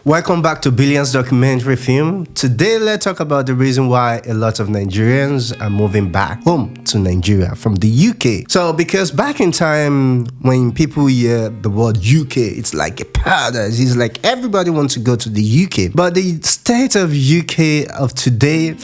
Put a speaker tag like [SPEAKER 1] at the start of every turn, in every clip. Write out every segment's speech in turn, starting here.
[SPEAKER 1] Welcome back to Billions Documentary Film. Today, let's talk about the reason why a lot of Nigerians are moving back home to Nigeria from the UK. So, because back in time, when people hear the word UK, it's like a paradise. It's like everybody wants to go to the UK. But the state of UK of today,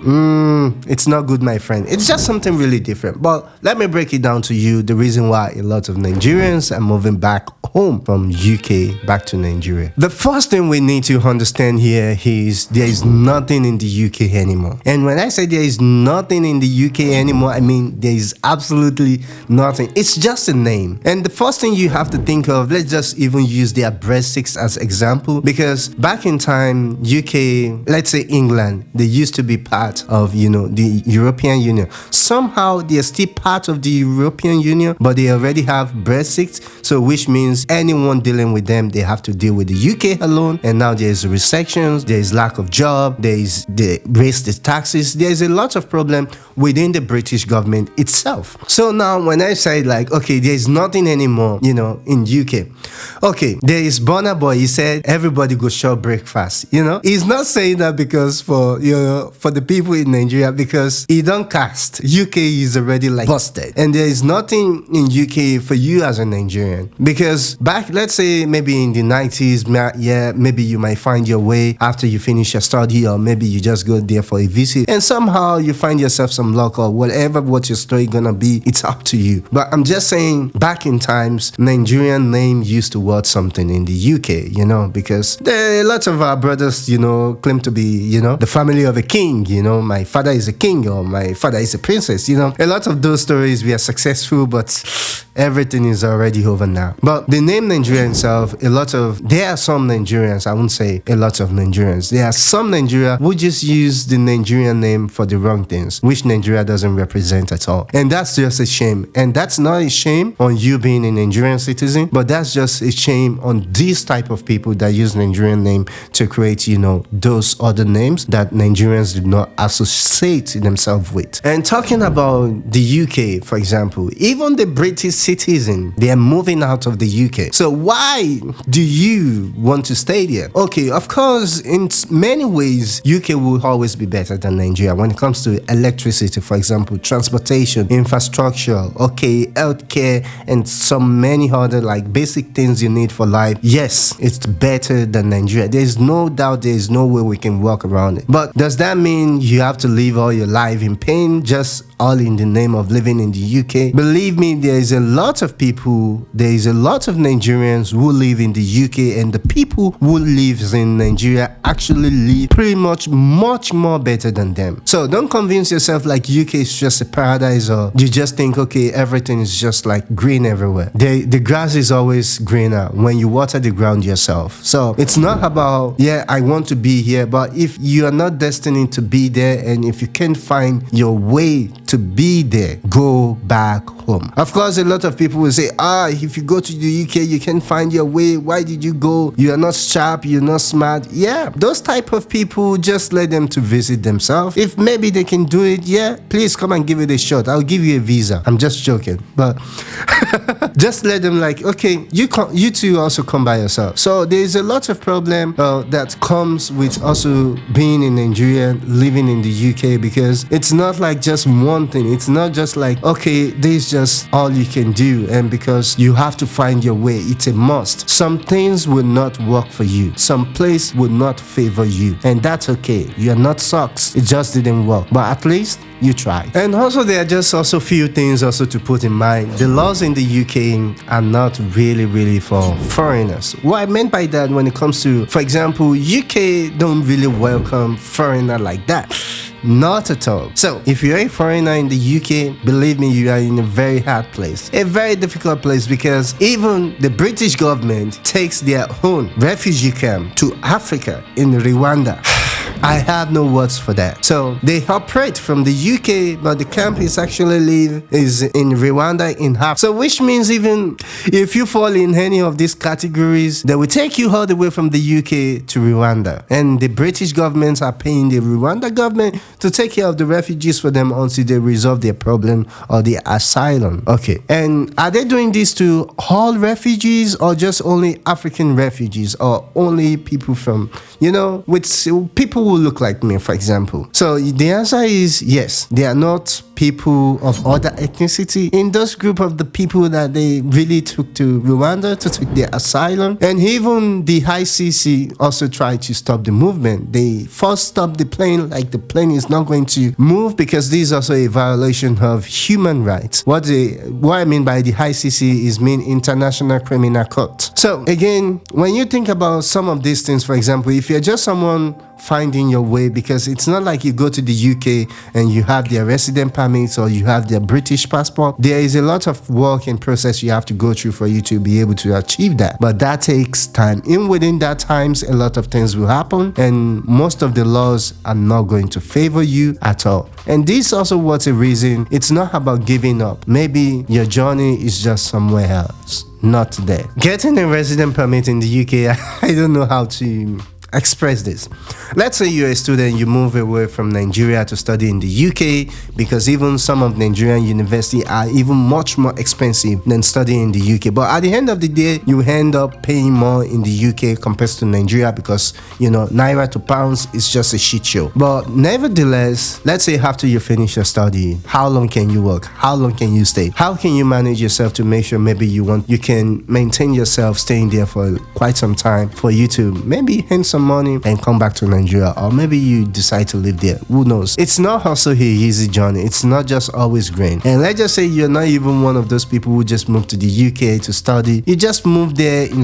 [SPEAKER 1] it's not good, my friend. It's just something really different. But let me break it down to you, the reason why a lot of Nigerians are moving back home from UK back to Nigeria. The first thing we need to understand here is there is nothing in the UK anymore. And when I say there is nothing in the UK anymore, I mean there is absolutely nothing. It's just a name. And the first thing you have to think of, let's just even use their breadsticks as example, because back in time, UK, let's say England, they used to be part of, the European Union. Somehow they're still part of the European Union, but they already have breadsticks, so which means anyone dealing with them, they have to deal with the UK alone. And now there's recessions, there's lack of job, they raise the taxes, there's a lot of problem within the British government itself. So now when I say like, okay, there's nothing anymore, in UK. Okay, there is Burna Boy, he said everybody go shop breakfast, He's not saying that because for the people in Nigeria, because he don't cast. UK is already like busted. And there is nothing in UK for you as a Nigerian. Because back, let's say maybe in the 90s, maybe you might find your way after you finish your study, or maybe you just go there for a visit and somehow you find yourself some luck, or whatever what your story gonna be, it's up to you. But I'm just saying, back in times, Nigerian name used to worth something in the UK, because there are a lot of our brothers, claim to be, the family of a king, my father is a king, or my father is a princess, a lot of those stories we are successful, but everything is already over now. But the name Nigeria itself, there are some Nigerians, I won't say a lot of Nigerians, there are some Nigeria who just use the Nigerian name for the wrong things, which Nigeria doesn't represent at all. And that's just a shame. And that's not a shame on you being a Nigerian citizen, but that's just a shame on these type of people that use Nigerian name to create, those other names that Nigerians do not associate themselves with. And talking about the UK, for example, even the British citizen, they are moving out of the UK. So why do you want to stay there? Okay, of course, in many ways, UK will always be better than Nigeria when it comes to electricity, for example, transportation, infrastructure, okay, healthcare, and many other like basic things you need for life. Yes, it's better than Nigeria. There's no doubt, there's no way we can work around it. But does that mean you have to live all your life in pain, just all in the name of living in the UK? Believe me, there is a lot of Nigerians who live in the UK, and the people who live in Nigeria actually live pretty much more better than them. So don't convince yourself like UK is just a paradise, or you just think, okay, everything is just like green everywhere. The grass is always greener when you water the ground yourself. So it's not about, I want to be here, but if you are not destined to be there, and if you can't find your way to be there, go back home. Of course, a lot of people will say, if you go to the UK, you can't find your way. Why did you go? You are not sharp, you're not smart. Yeah, those type of people, just let them to visit themselves. If maybe they can do it, please come and give it a shot. I'll give you a visa. I'm just joking, but just let them like, okay, you two also come by yourself. So there's a lot of problem that comes with also being in Nigeria, living in the UK, because it's not like just one thing. It's not just like, okay, this is just all you can do, and because you have to find your way, it's a must. Some things will not work for you. Some place will not favor you, and that's okay. You're not sucks. It just didn't work, but at least you tried. And also, there are just also few things also to put in mind. The laws in the UK are not really for foreigners. What I meant by that, when it comes to, for example, UK don't really welcome foreigner like that. Not at all. So if you're a foreigner in the UK, believe me, you are in a very hard place, a very difficult place, because even the British government takes their own refugee camp to Africa in Rwanda. I have no words for that. So they operate from the UK, but the camp is actually is in Rwanda in half. So which means even if you fall in any of these categories, they will take you all the way from the UK to Rwanda. And the British governments are paying the Rwanda government to take care of the refugees for them until they resolve their problem or the asylum. Okay. And are they doing this to all refugees or just only African refugees or only people from, with people who look like me, for example? So the answer is yes. They are not people of other ethnicity in those group of the people that they really took to Rwanda to take their asylum. And even the ICC also tried to stop the movement. They first stopped the plane, like the plane is not going to move because this is also a violation of human rights. What I mean by the ICC is International Criminal Court. So again, when you think about some of these things, for example, if you're just someone finding your way, because it's not like you go to the UK and you have their resident permits or you have their British passport. There is a lot of work and process you have to go through for you to be able to achieve that. But that takes time. Within that times, a lot of things will happen and most of the laws are not going to favor you at all. And this also what's a reason. It's not about giving up. Maybe your journey is just somewhere else, not there. Getting a resident permit in the UK, I don't know how to express this. Let's say you're a student, you move away from Nigeria to study in the UK, because even some of Nigerian universities are even much more expensive than studying in the UK. But at the end of the day, you end up paying more in the UK compared to Nigeria because, Naira to pounds is just a shit show. But nevertheless, let's say after you finish your study, how long can you work? How long can you stay? How can you manage yourself to make sure maybe you can maintain yourself staying there for quite some time for you to maybe earn some money and come back to Nigeria, or maybe you decide to live there. Who knows? It's not also an easy journey. It's not just always green. And let's just say you're not even one of those people who just moved to the UK to study. You just moved there in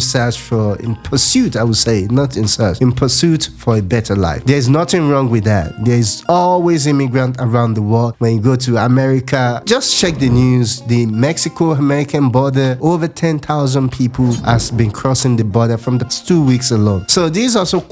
[SPEAKER 1] pursuit, I would say, not in search, in pursuit for a better life. There's nothing wrong with that. There's always immigrants around the world. When you go to America, just check the news. The Mexico-American border, over 10,000 people has been crossing the border from the 2 weeks alone. So this also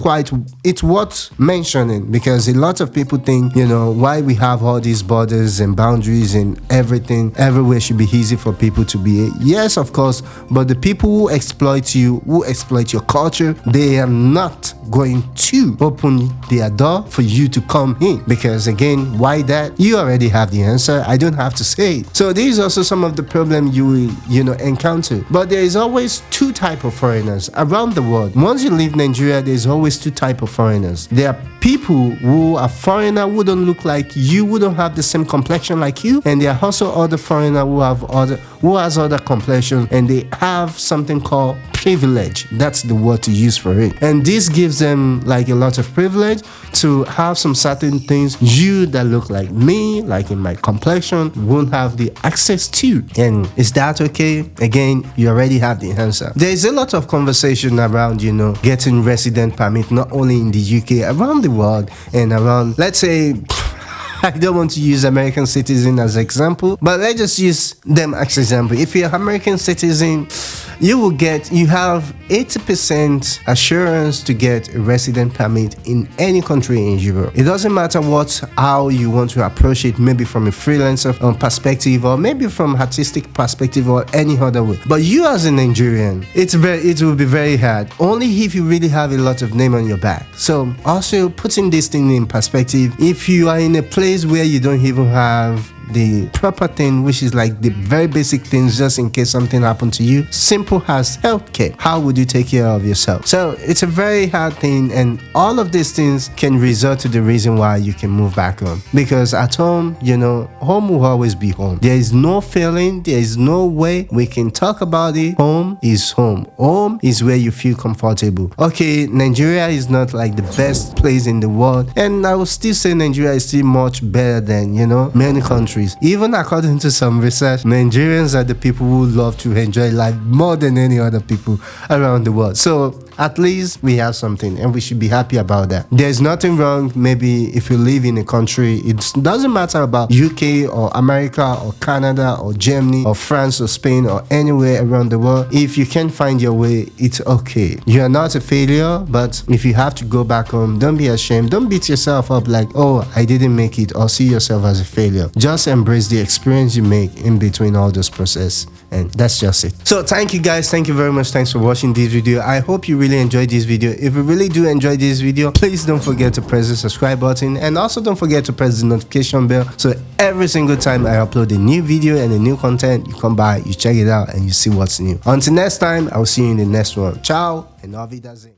[SPEAKER 1] it's worth mentioning, because a lot of people think, why we have all these borders and boundaries and everything, everywhere should be easy for people to be. Yes, of course, but the people who exploit you, who exploit your culture, they are not going to open their door for you to come in, because again, why that? You already have the answer. I don't have to say it. So there is also some of the problem you will encounter. But there is always two types of foreigners around the world. Once you leave Nigeria, there's always two types of foreigners. There are people who are foreigner who don't look like you, who don't have the same complexion like you, and there are also other foreigner who has other complexion, and they have something called privilege. That's the word to use for it. And this gives them like a lot of privilege to have some certain things you that look like me, like in my complexion, won't have the access to. And is that okay? Again, you already have the answer. There is a lot of conversation around, getting resident permit, not only in the UK, around the world, and around, let's say, I don't want to use American citizen as example, but let's just use them as example. If you're an American citizen, you have 80% assurance to get a resident permit in any country in Europe. It doesn't matter how you want to approach it, maybe from a freelancer perspective, or maybe from artistic perspective, or any other way. But you as a Nigerian, it will be very hard, only if you really have a lot of name on your back. So also putting this thing in perspective, if you are in a place where you don't even have the proper thing, which is like the very basic things, just in case something happened to you, simple as healthcare, how would you take care of yourself? So it's a very hard thing, and all of these things can result to the reason why you can move back home, because at home, home will always be home. There is no feeling, there is no way we can talk about it. Home is home. Home is where you feel comfortable. Okay, Nigeria is not like the best place in the world, and I will still say Nigeria is still much better than many countries. Even according to some research, Nigerians are the people who love to enjoy life more than any other people around the world. So at least we have something and we should be happy about that. There's nothing wrong maybe if you live in a country, it doesn't matter about UK or America or Canada or Germany or France or Spain or anywhere around the world. If you can't find your way, it's okay. You are not a failure, but if you have to go back home, don't be ashamed. Don't beat yourself up like, oh, I didn't make it, or see yourself as a failure. Just embrace the experience you make in between all this process, and that's just it. So thank you guys, thank you very much. Thanks for watching this video. I hope you really enjoyed this video. If you really do enjoy this video, please don't forget to press the subscribe button, and also don't forget to press the notification bell, so every single time I upload a new video and a new content, you come by, you check it out, and you see what's new. Until next time, I will see you in the next one. Ciao and auf Wiedersehen.